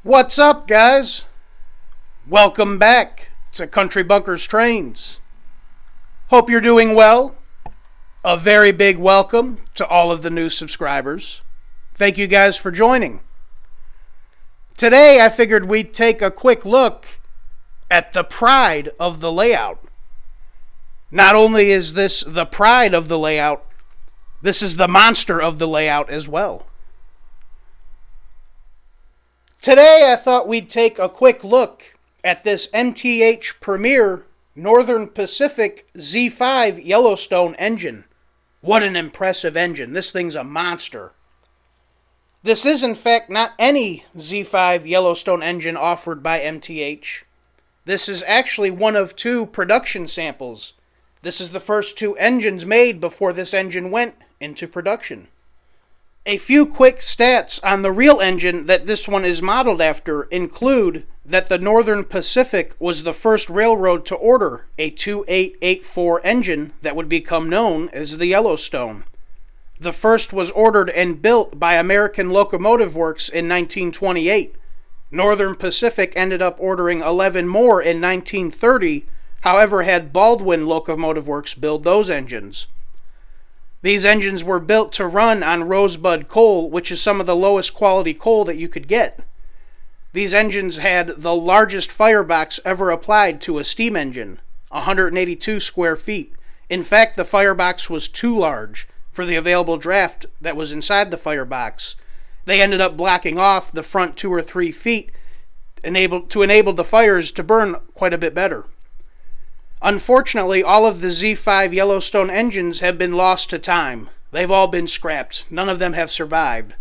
What's up, guys? Welcome back to Country Bunkers Trains. Hope you're doing well. A very big welcome to all of the new subscribers. Thank you guys for joining. Today, I figured we'd take a quick look at the pride of the layout. Not only is this the pride of the layout, this is the monster of the layout as well. Today, I thought we'd take a quick look at this MTH Premier Northern Pacific Z-5 Yellowstone engine. What an impressive engine. This thing's a monster. This is, in fact, not any Z-5 Yellowstone engine offered by MTH. This is actually one of two production samples. This is the first two engines made before this engine went into production. A few quick stats on the real engine that this one is modeled after include that the Northern Pacific was the first railroad to order a 2884 engine that would become known as the Yellowstone. The first was ordered and built by American Locomotive Works in 1928. Northern Pacific ended up ordering 11 more in 1930, however had Baldwin Locomotive Works build those engines. These engines were built to run on rosebud coal, which is some of the lowest quality coal that you could get. These engines had the largest firebox ever applied to a steam engine, 182 square feet. In fact, the firebox was too large for the available draft that was inside the firebox. They ended up blocking off the front 2 or 3 feet to enable the fires to burn quite a bit better. Unfortunately, all of the Z-5 Yellowstone engines have been lost to time. They've all been scrapped. None of them have survived.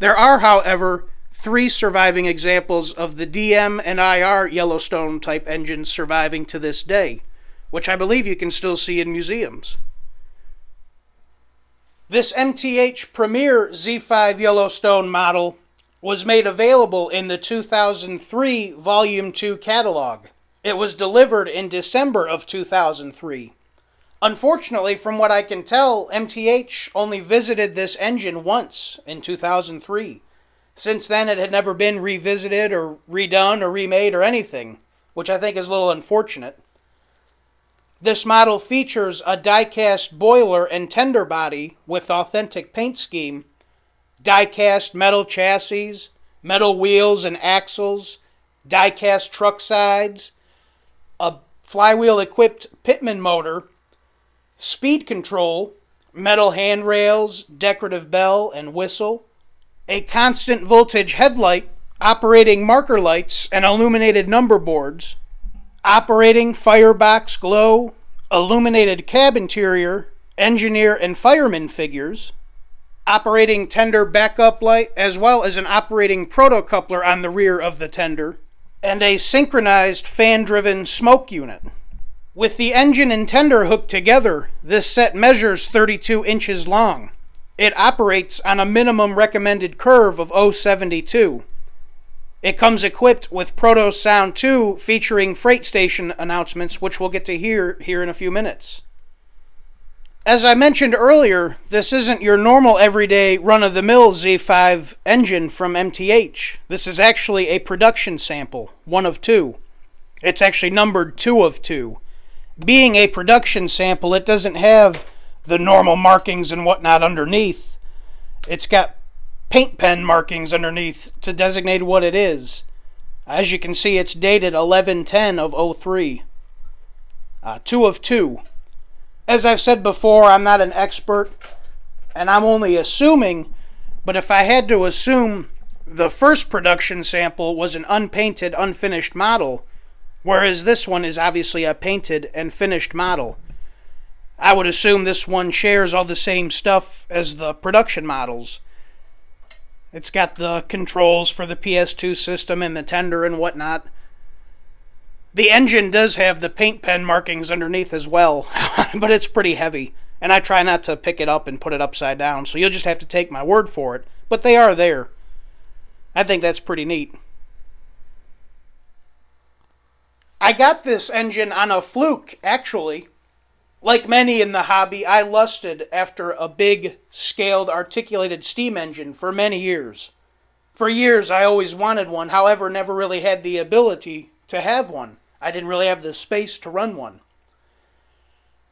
There are, however, 3 surviving examples of the DM and IR Yellowstone type engines surviving to this day, which I believe you can still see in museums. This MTH Premier Z-5 Yellowstone model was made available in the 2003 Volume 2 catalog. It was delivered in December of 2003. Unfortunately, from what I can tell, MTH only visited this engine once in 2003. Since then, it had never been revisited or redone or remade or anything, which I think is a little unfortunate. This model features a die-cast boiler and tender body with authentic paint scheme, die-cast metal chassis, metal wheels and axles, die-cast truck sides, a flywheel-equipped Pitman motor, speed control, metal handrails, decorative bell and whistle, a constant voltage headlight, operating marker lights and illuminated number boards, operating firebox glow, illuminated cab interior, engineer and fireman figures, operating tender backup light, as well as an operating protocoupler on the rear of the tender, and a synchronized fan-driven smoke unit. With the engine and tender hooked together, this set measures 32 inches long. It operates on a minimum recommended curve of 0.72. It comes equipped with Protosound 2 featuring freight station announcements, which we'll get to hear in a few minutes. As I mentioned earlier, this isn't your normal everyday run-of-the-mill Z5 engine from MTH. This is actually a production sample, one of two. It's actually numbered 2 of 2. Being a production sample, it doesn't have the normal markings and whatnot underneath. It's got paint pen markings underneath to designate what it is. As you can see, it's dated 11/10 of 03. 2 of 2. As I've said before, I'm not an expert, and I'm only assuming, but if I had to assume the first production sample was an unpainted, unfinished model, whereas this one is obviously a painted and finished model, I would assume this one shares all the same stuff as the production models. It's got the controls for the PS2 system and the tender and whatnot. The engine does have the paint pen markings underneath as well, but it's pretty heavy, and I try not to pick it up and put it upside down, so you'll just have to take my word for it, but they are there. I think that's pretty neat. I got this engine on a fluke, actually. Like many in the hobby, I lusted after a big, scaled, articulated steam engine for many years. For years, I always wanted one, however, never really had the ability to have one. I didn't really have the space to run one.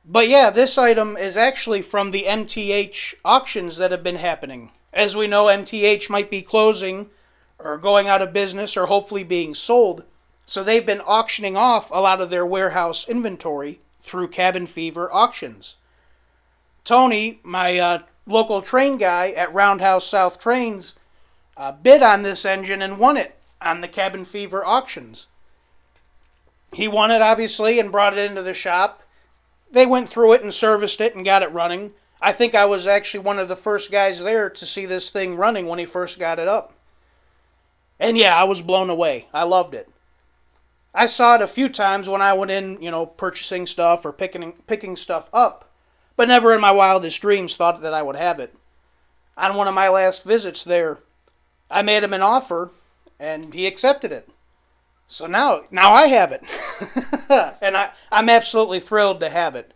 But yeah, this item is actually from the MTH auctions that have been happening. As we know, MTH might be closing or going out of business or hopefully being sold. So they've been auctioning off a lot of their warehouse inventory through Cabin Fever auctions. Tony, my local train guy at Roundhouse South Trains, bid on this engine and won it on the Cabin Fever auctions. He won it, obviously, and brought it into the shop. They went through it and serviced it and got it running. I think I was actually one of the first guys there to see this thing running when he first got it up. And yeah, I was blown away. I loved it. I saw it a few times when I went in, purchasing stuff or picking stuff up, but never in my wildest dreams thought that I would have it. On one of my last visits there, I made him an offer, and he accepted it. So now I have it. And I'm absolutely thrilled to have it.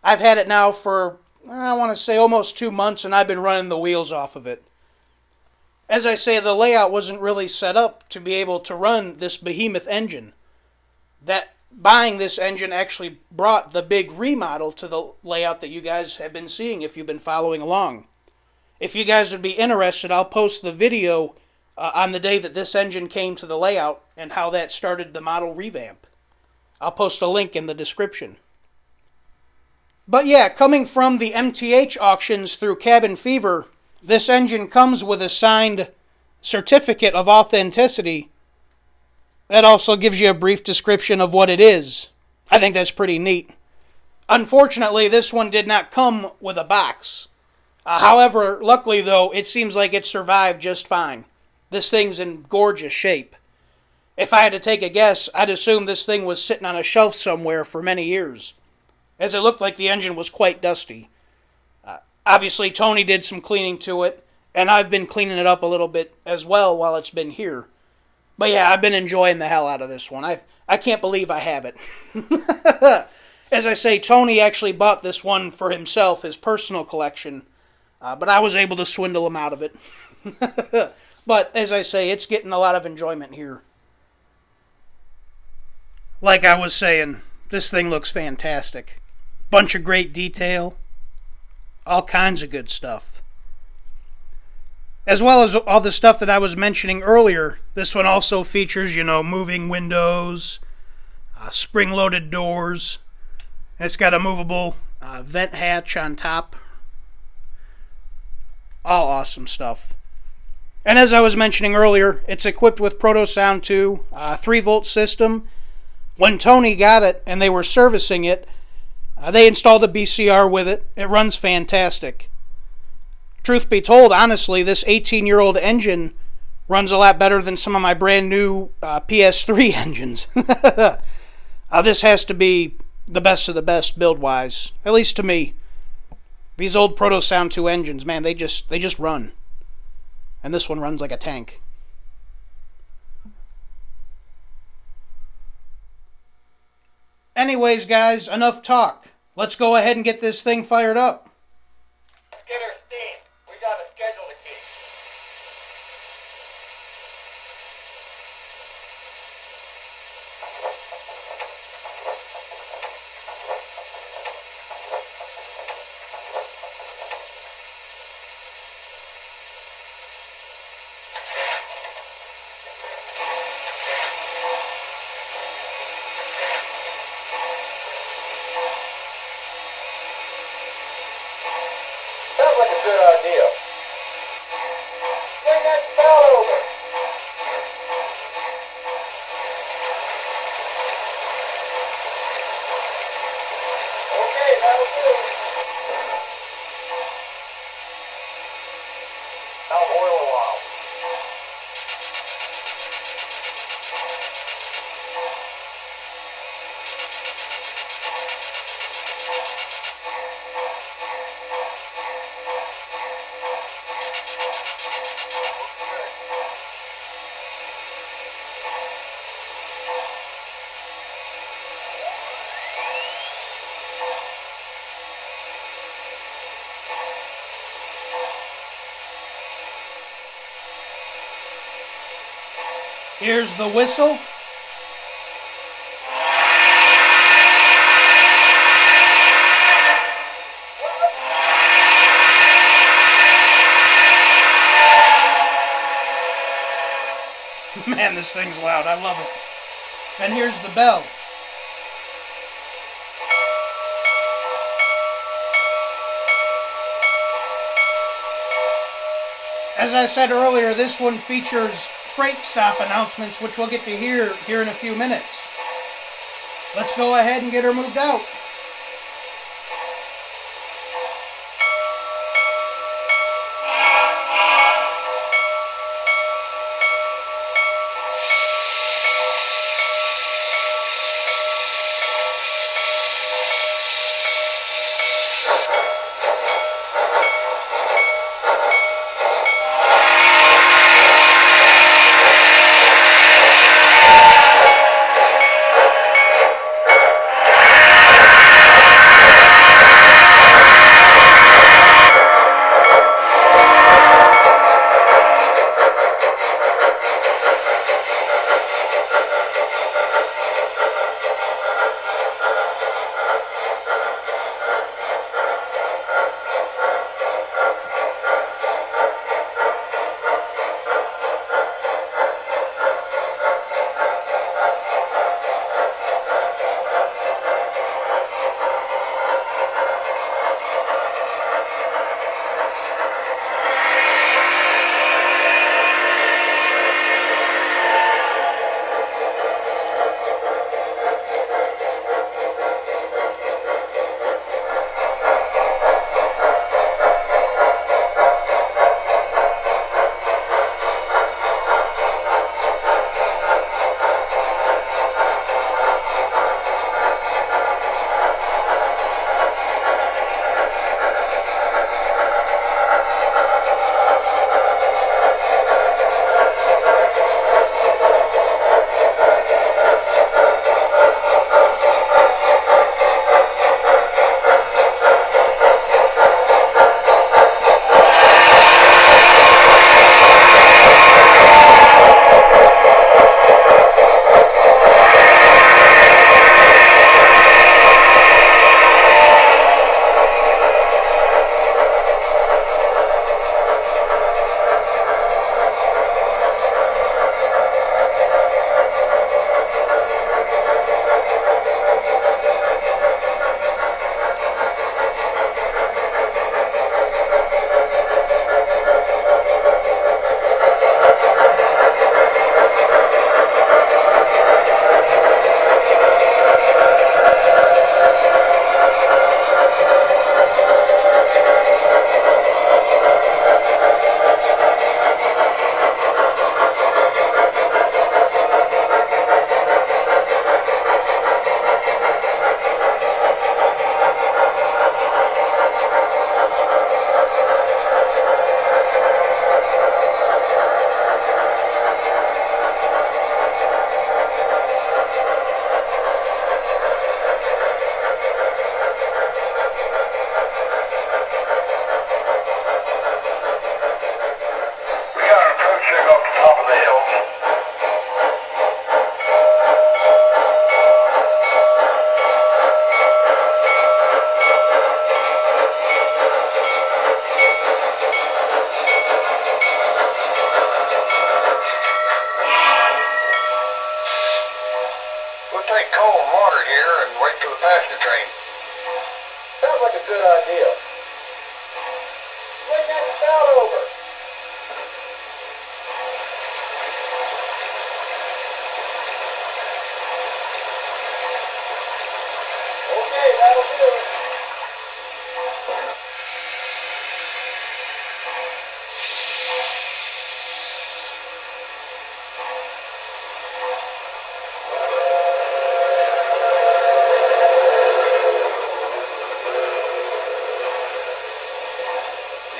I've had it now for, I want to say, almost 2 months, and I've been running the wheels off of it. As I say, the layout wasn't really set up to be able to run this behemoth engine. Buying this engine actually brought the big remodel to the layout that you guys have been seeing if you've been following along. If you guys would be interested, I'll post the video on the day that this engine came to the layout and how that started the model revamp. I'll post a link in the description. But yeah, coming from the MTH auctions through Cabin Fever, this engine comes with a signed certificate of authenticity that also gives you a brief description of what it is. I think that's pretty neat. Unfortunately, this one did not come with a box. However, luckily though, it seems like it survived just fine. This thing's in gorgeous shape. If I had to take a guess, I'd assume this thing was sitting on a shelf somewhere for many years, as it looked like the engine was quite dusty. Obviously, Tony did some cleaning to it, and I've been cleaning it up a little bit as well while it's been here. But yeah, I've been enjoying the hell out of this one. I can't believe I have it. As I say, Tony actually bought this one for himself, his personal collection, but I was able to swindle him out of it. But, as I say, it's getting a lot of enjoyment here. Like I was saying, this thing looks fantastic. Bunch of great detail. All kinds of good stuff. As well as all the stuff that I was mentioning earlier, this one also features, moving windows, spring-loaded doors. It's got a movable vent hatch on top. All awesome stuff. And as I was mentioning earlier, it's equipped with Protosound 2, 3-volt system. When Tony got it and they were servicing it, they installed a BCR with it. It runs fantastic. Truth be told, honestly, this 18-year-old engine runs a lot better than some of my brand new PS3 engines. This has to be the best of the best build-wise, at least to me. These old Protosound 2 engines, man, they just run. And this one runs like a tank. Anyways, guys, enough talk. Let's go ahead and get this thing fired up. Let's get her steam. We got a schedule to keep. Sounds like a good idea. Bring that spout over. Okay, that'll do. I'll boil a while. Here's the whistle. Man, this thing's loud. I love it. And here's the bell. As I said earlier, this one features freight stop announcements, which we'll get to hear here in a few minutes. Let's go ahead and get her moved out.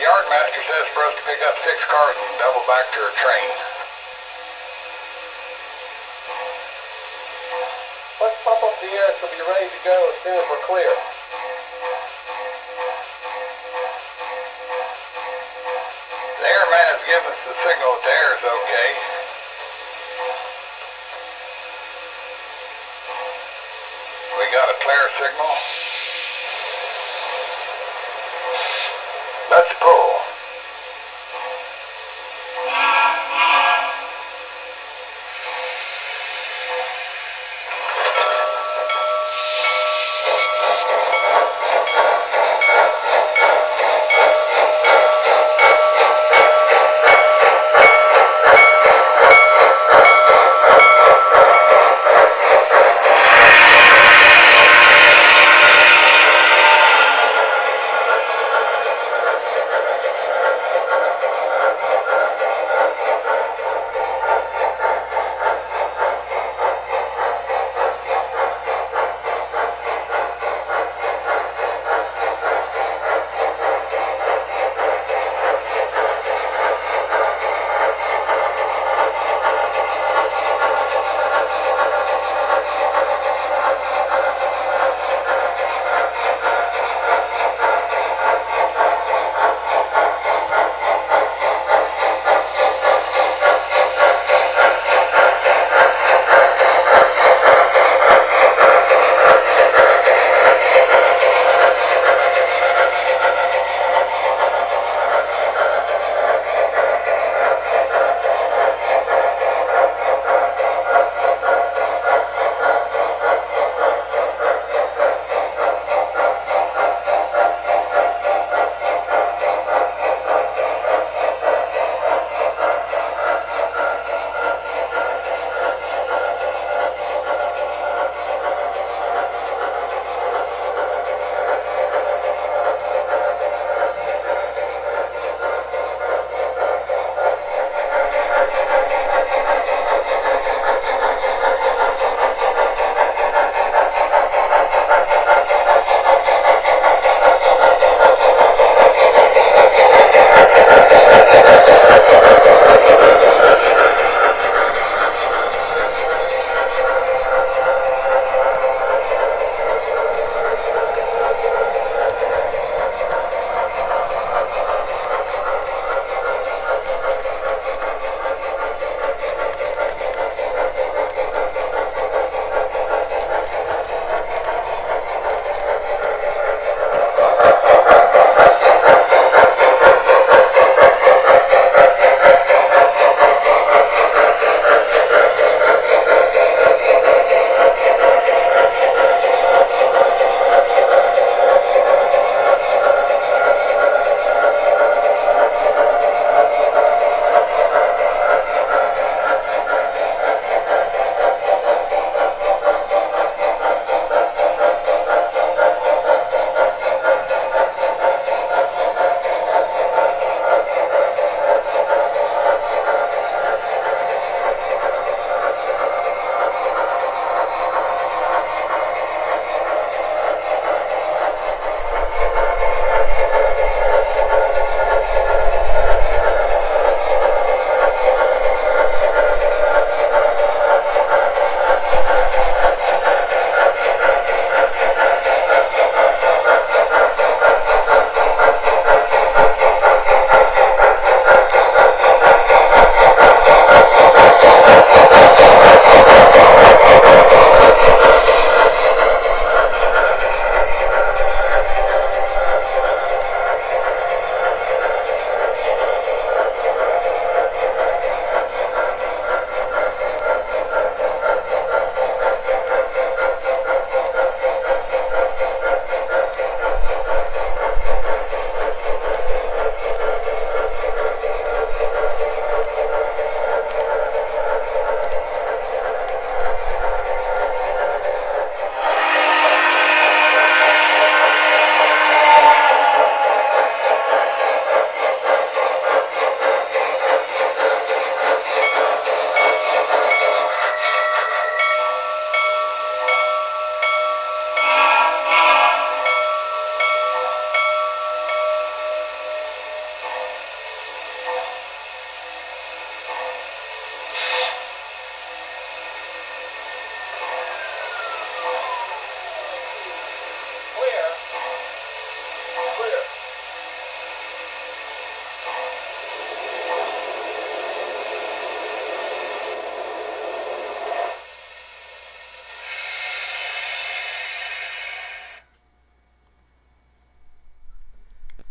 Yardmaster says for us to pick up 6 cars and double back to her train. Let's pump up the air so we'll be ready to go as soon as we're clear. The airman has given us the signal that the air is okay. got a clear signal. Let's pull.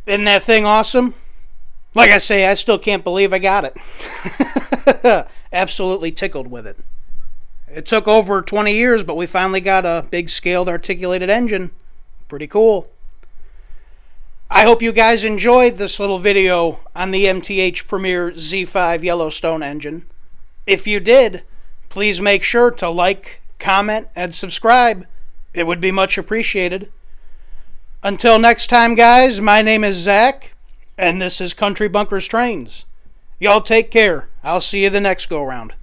Isn't that thing awesome? Like I say, I still can't believe I got it. Absolutely tickled with it. It took over 20 years, but we finally got a big scaled articulated engine. Pretty cool. I hope you guys enjoyed this little video on the MTH Premier Z-5 Yellowstone engine. If you did, please make sure to like, comment, and subscribe. It would be much appreciated. Until next time, guys, my name is Zach, and this is Country Bunkers Trains. Y'all take care. I'll see you the next go-round.